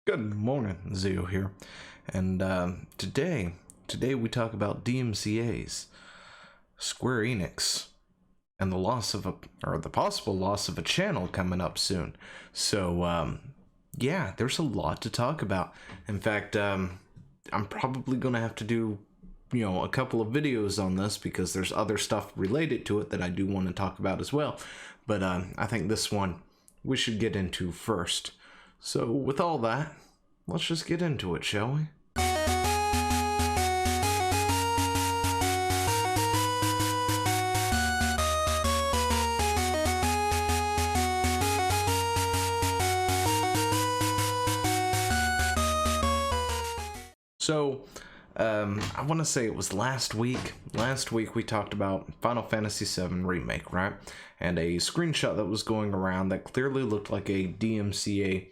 Good morning, Zio here, and today we talk about DMCA's, Square Enix, and the loss of the possible loss of a channel coming up soon. So yeah, there's a lot to talk about. In fact, I'm probably gonna have to do a couple of videos on this because there's other stuff related to it that I do want to talk about as well. But I think this one we should get into first. So with all that, let's just get into it, shall we? So, I want to say it was last week. Last week we talked about Final Fantasy VII Remake, right? And a screenshot that was going around that clearly looked like a DMCA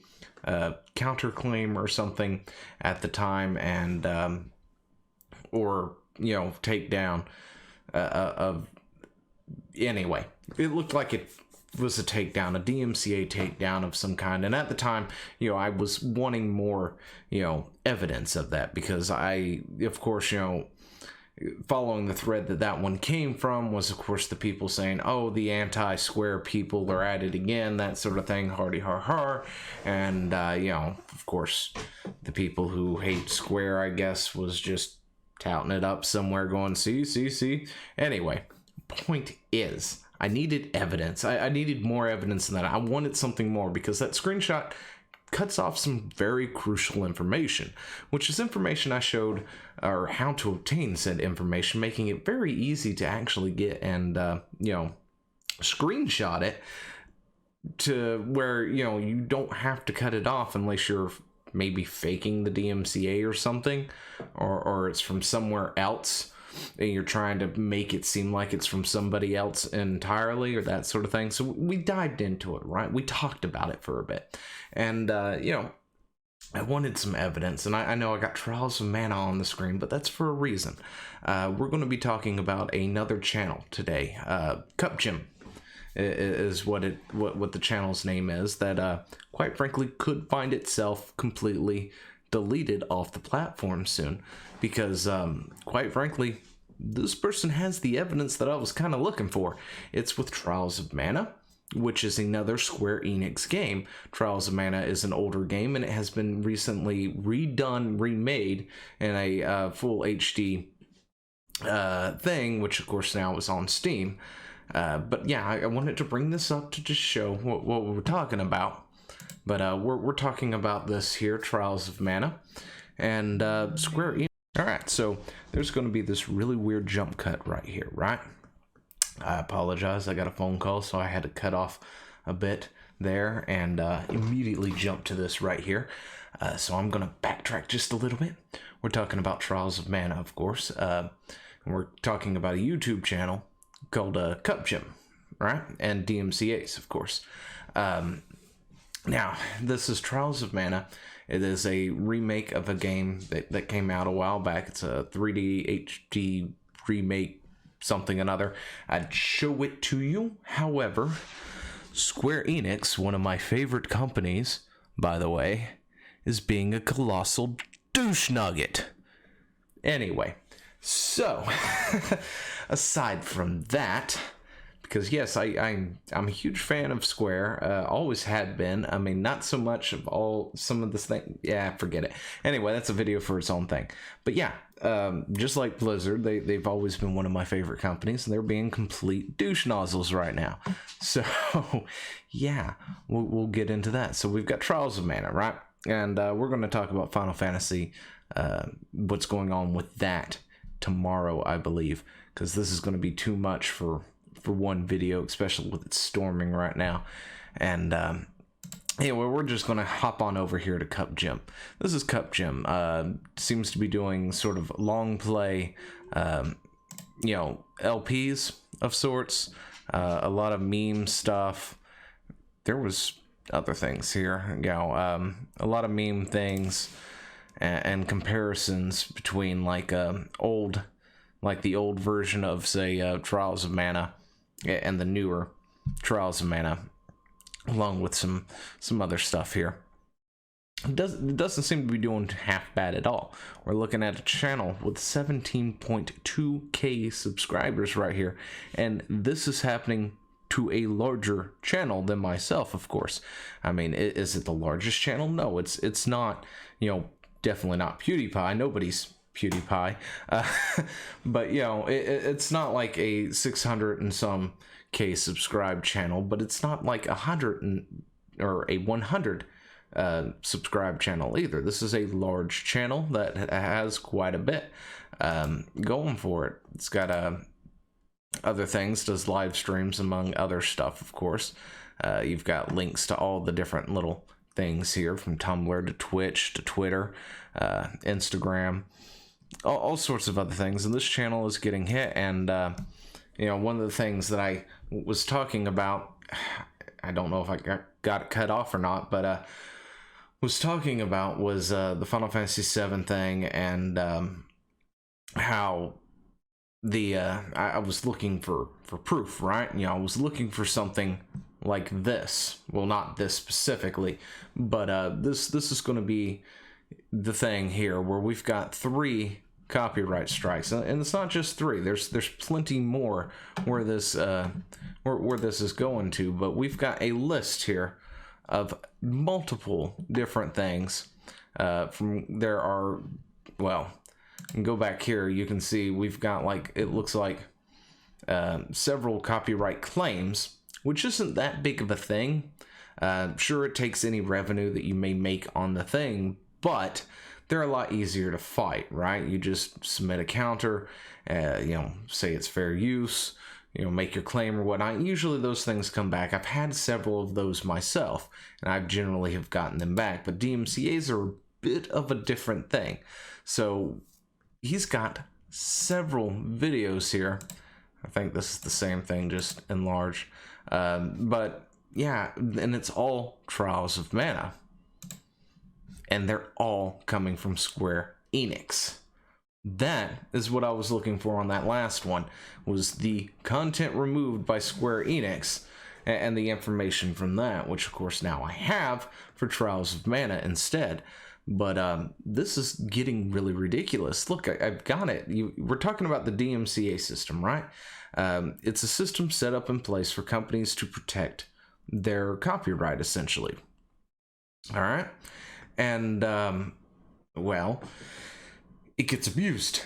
counterclaim or something at the time, and or takedown of anyway. It looked like it was a takedown, a DMCA takedown of some kind, and at the time, I was wanting more, evidence of that, because I, of course, following the thread that one came from was, of course, the people saying, oh, the anti-Square people are at it again, that sort of thing, hardy har har, and, of course, the people who hate Square, I guess, was just touting it up somewhere going, see. Anyway, point is, I needed evidence. I needed more evidence than that. I wanted something more, because that screenshot cuts off some very crucial information, which is information I showed, or how to obtain said information, making it very easy to actually get and, screenshot it to where, you don't have to cut it off unless you're maybe faking the DMCA or something, or it's from somewhere else, and you're trying to make it seem like it's from somebody else entirely, or that sort of thing. So we dived into it, right? We talked about it for a bit, and I wanted some evidence, and I know I got Trials of Mana on the screen, but that's for a reason. We're going to be talking about another channel today. Cupgem is what the channel's name is, that quite frankly could find itself completely deleted off the platform soon, because quite frankly, this person has the evidence that I was kind of looking for. It's with Trials of Mana, which is another Square Enix game. Trials of Mana is an older game, and it has been recently remade in a full HD thing, which of course now is on Steam. But yeah, I wanted to bring this up to just show what we're talking about. But we're talking about this here, Trials of Mana, and Square Enix. Alright, so there's going to be this really weird jump cut right here, right? I apologize, I got a phone call, so I had to cut off a bit there and immediately jump to this right here. So I'm going to backtrack just a little bit. We're talking about Trials of Mana, of course. And we're talking about a YouTube channel called Cupgem, right? And DMCA's, of course. Now, this is Trials of Mana. It is a remake of a game that came out a while back. It's a 3D HD remake, something another. I'd show it to you. However, Square Enix, one of my favorite companies, by the way, is being a colossal douche nugget. Anyway, so, aside from that, because yes, I'm a huge fan of Square, always had been. I mean, not so much of some of this thing. Yeah, forget it. Anyway, that's a video for its own thing. But yeah, just like Blizzard, they've always been one of my favorite companies, and they're being complete douche nozzles right now. So yeah, we'll get into that. So we've got Trials of Mana, right? And we're going to talk about Final Fantasy, what's going on with that tomorrow, I believe, because this is going to be too much for one video, especially with it storming right now. And anyway, we're just going to hop on over here to Cupgem. This is Cupgem. Seems to be doing sort of long play, LPs of sorts. A lot of meme stuff. There was other things here, a lot of meme things and comparisons between like the old version of, say, Trials of Mana and the newer Trials of Mana, along with some other stuff here. it doesn't seem to be doing half bad at all. We're looking at a channel with 17.2k subscribers right here, and this is happening to a larger channel than myself, of course. I mean, is it the largest channel? No, it's not, you know, definitely not PewDiePie. Nobody's PewDiePie. But, you know, it's not like a 600 and some K subscribed channel, but it's not like 100 or a 100 subscribe channel either. This is a large channel that has quite a bit going for it. It's got other things, does live streams among other stuff, of course. You've got links to all the different little things here, from Tumblr to Twitch to Twitter, Instagram, all sorts of other things. And this channel is getting hit. And you know, one of the things that I was talking about, I don't know if I got it cut off or not, but was talking about was the Final Fantasy VII thing, and how the I was looking for proof, right? You know, I was looking for something like this. Well, not this specifically, but this is going to be the thing here, where we've got 3 copyright strikes, and it's not just 3. There's plenty more where this where this is going to, but we've got a list here of multiple different things. There are, well, go back here, you can see we've got, like, it looks like several copyright claims, which isn't that big of a thing. Sure, it takes any revenue that you may make on the thing, but they're a lot easier to fight, right? You just submit a counter, you know, say it's fair use, you know, make your claim or whatnot. Usually those things come back. I've had several of those myself, and I generally have gotten them back, but DMCAs are a bit of a different thing. So he's got several videos here. I think this is the same thing, just enlarged. But yeah, and it's all Trials of Mana. And they're all coming from Square Enix. That is what I was looking for on that last one, was the content removed by Square Enix and the information from that, which of course now I have for Trials of Mana instead. But this is getting really ridiculous. Look, I've got it. We're talking about the DMCA system, right? It's a system set up in place for companies to protect their copyright, essentially. All right? And, well, it gets abused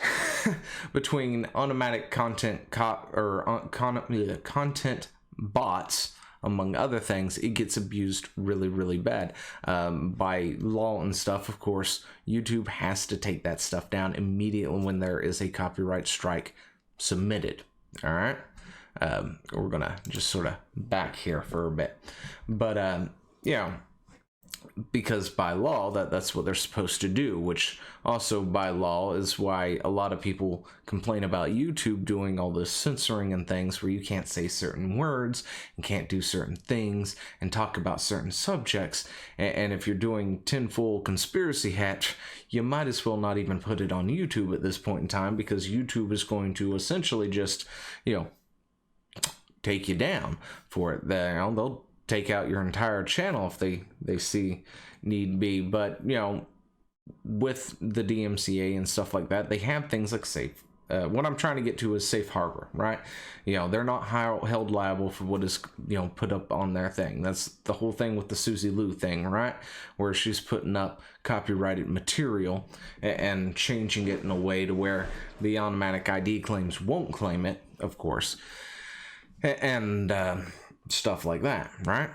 between automatic content content bots, among other things. It gets abused really, really bad. By law and stuff, of course, YouTube has to take that stuff down immediately when there is a copyright strike submitted. All right? We're going to just sort of back here for a bit. But, you know, because by law, that's what they're supposed to do, which also by law is why a lot of people complain about YouTube doing all this censoring and things, where you can't say certain words and can't do certain things and talk about certain subjects. And if you're doing tinfoil conspiracy hat, you might as well not even put it on YouTube at this point in time, because YouTube is going to essentially just, you know, take you down for it. They'll take out your entire channel if they see need be. But, you know, with the DMCA and stuff like that, they have things like safe. What I'm trying to get to is safe harbor, right? You know, they're not held liable for what is, you know, put up on their thing. That's the whole thing with the Susie Lou thing, right? Where she's putting up copyrighted material and changing it in a way to where the automatic ID claims won't claim it, of course. And stuff like that, right?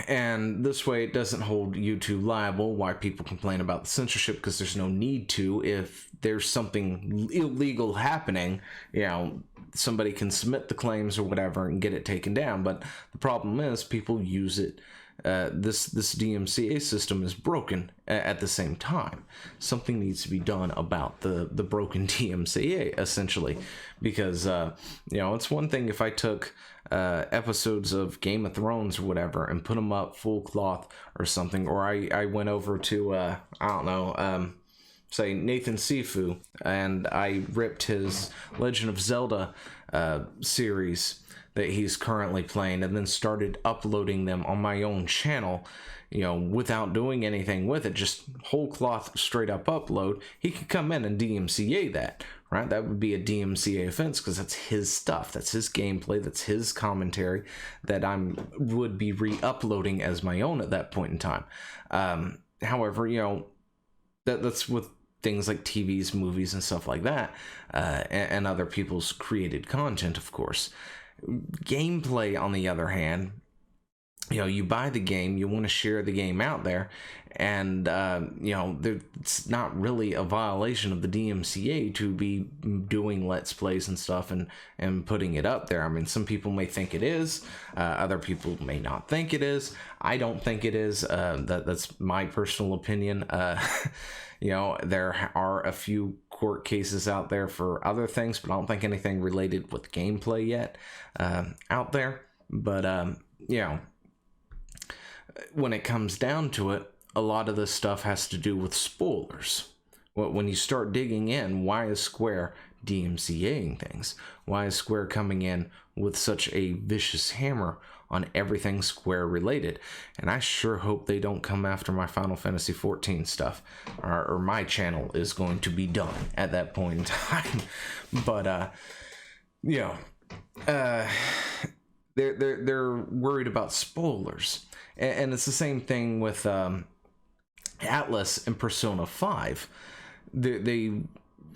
And this way it doesn't hold YouTube liable. Why people complain about the censorship, because there's no need to. If there's something illegal happening, you know, somebody can submit the claims or whatever and get it taken down. But the problem is people use it. This DMCA system is broken at the same time. Something needs to be done about the broken DMCA, essentially, because you know, it's one thing if I took episodes of Game of Thrones or whatever and put them up full cloth or something, or I went over to I don't know, say Nathan Sifu, and I ripped his Legend of Zelda series that he's currently playing and then started uploading them on my own channel. you know, without doing anything with it, just whole cloth straight up upload, he could come in and DMCA that, right? That would be a DMCA offense because that's his stuff, that's his gameplay, that's his commentary that would be re-uploading as my own at that point in time. However, you know, that's with things like TVs, movies, and stuff like that, and other people's created content, of course. Gameplay, on the other hand, you know, you buy the game, you want to share the game out there, and you know, it's not really a violation of the DMCA to be doing Let's Plays and stuff and putting it up there. I mean, some people may think it is, other people may not think it is. I don't think it is. That's my personal opinion. You know, there are a few court cases out there for other things, but I don't think anything related with gameplay yet out there. But you know, when it comes down to it, a lot of this stuff has to do with spoilers. When you start digging in, why is Square DMCAing things? Why is Square coming in with such a vicious hammer on everything Square related? And I sure hope they don't come after my Final Fantasy XIV stuff, or my channel is going to be done at that point in time. But you know, they're worried about spoilers, and it's the same thing with Atlas and Persona 5. They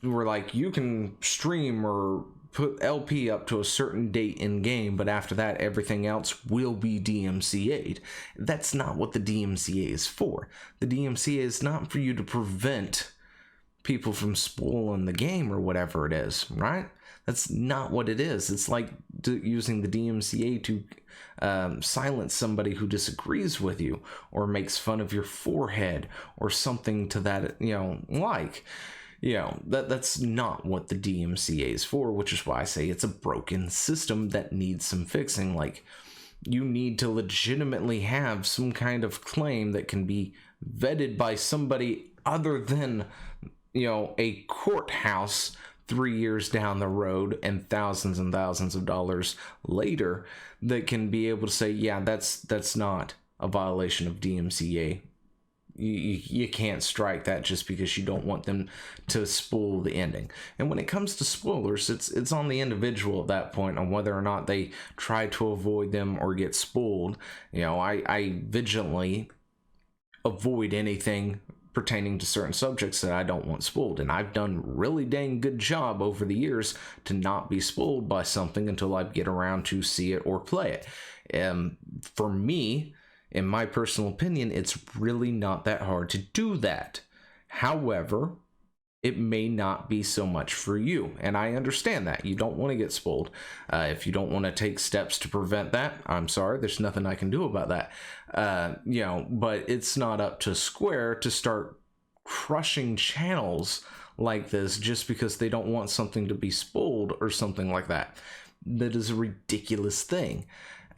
were like, you can stream or put LP up to a certain date in game, but after that everything else will be DMCA'd. That's not what the DMCA is for. The DMCA is not for you to prevent people from spoiling the game or whatever it is, right? That's not what it is. It's like using the DMCA to silence somebody who disagrees with you or makes fun of your forehead or something to that, you know, like, you know, that's not what the DMCA is for, which is why I say it's a broken system that needs some fixing. Like, you need to legitimately have some kind of claim that can be vetted by somebody other than, you know, a courthouse 3 years down the road and thousands of dollars later, that can be able to say, yeah, that's not a violation of DMCA. You can't strike that just because you don't want them to spoil the ending. And when it comes to spoilers, it's on the individual at that point on whether or not they try to avoid them or get spoiled. You know, I vigilantly avoid anything pertaining to certain subjects that I don't want spoiled, and I've done really dang good job over the years to not be spoiled by something until I get around to see it or play it. For me, in my personal opinion, it's really not that hard to do that. However, it may not be so much for you, and I understand that. You don't want to get spoiled. If you don't want to take steps to prevent that, I'm sorry, there's nothing I can do about that. You know, but it's not up to Square to start crushing channels like this just because they don't want something to be spoiled or something like that. That is a ridiculous thing.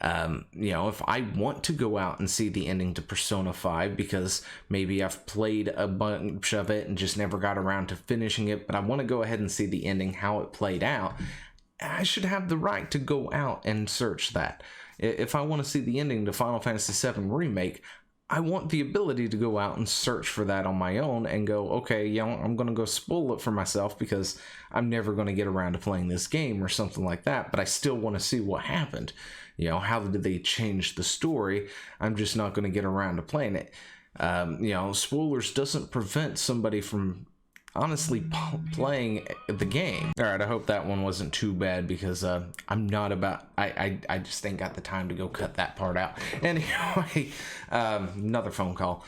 You know, if I want to go out and see the ending to Persona 5 because maybe I've played a bunch of it and just never got around to finishing it, but I want to go ahead and see the ending, how it played out, I should have the right to go out and search that. If I want to see the ending to Final Fantasy VII Remake, I want the ability to go out and search for that on my own and go, okay, you know, I'm going to go spoil it for myself because I'm never going to get around to playing this game or something like that, but I still want to see what happened. You know, how did they change the story? I'm just not going to get around to playing it. You know, spoilers doesn't prevent somebody from honestly playing the game. All right, I hope that one wasn't too bad because I'm not about, I just ain't got the time to go cut that part out. Anyway, another phone call.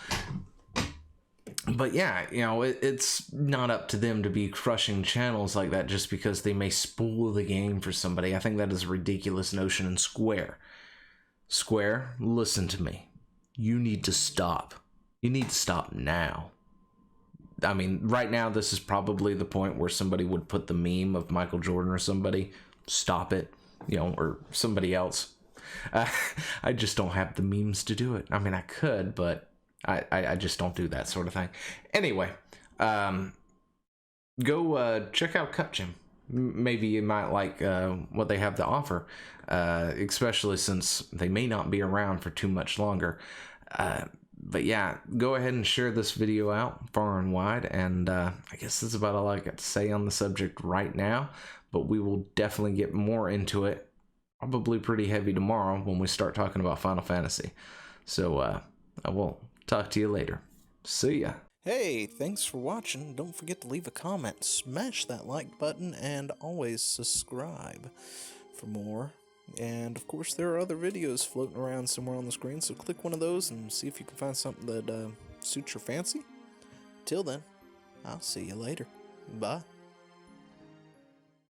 But yeah, you know, it's not up to them to be crushing channels like that just because they may spoil the game for somebody. I think that is a ridiculous notion. And Square, listen to me. You need to stop. You need to stop now. I mean, right now, this is probably the point where somebody would put the meme of Michael Jordan or somebody. Stop it, you know, or somebody else. I just don't have the memes to do it. I mean, I could, but I just don't do that sort of thing. Anyway, go check out Cupgem. Maybe you might like what they have to offer, especially since they may not be around for too much longer. But yeah, go ahead and share this video out far and wide, and I guess that's about all I got to say on the subject right now, but we will definitely get more into it, probably pretty heavy tomorrow when we start talking about Final Fantasy. So I will talk to you later. See ya. Hey, thanks for watching. Don't forget to leave a comment, smash that like button, and always subscribe for more. And of course there are other videos floating around somewhere on the screen, so click one of those and see if you can find something that suits your fancy. Till then, I'll see you later. Bye.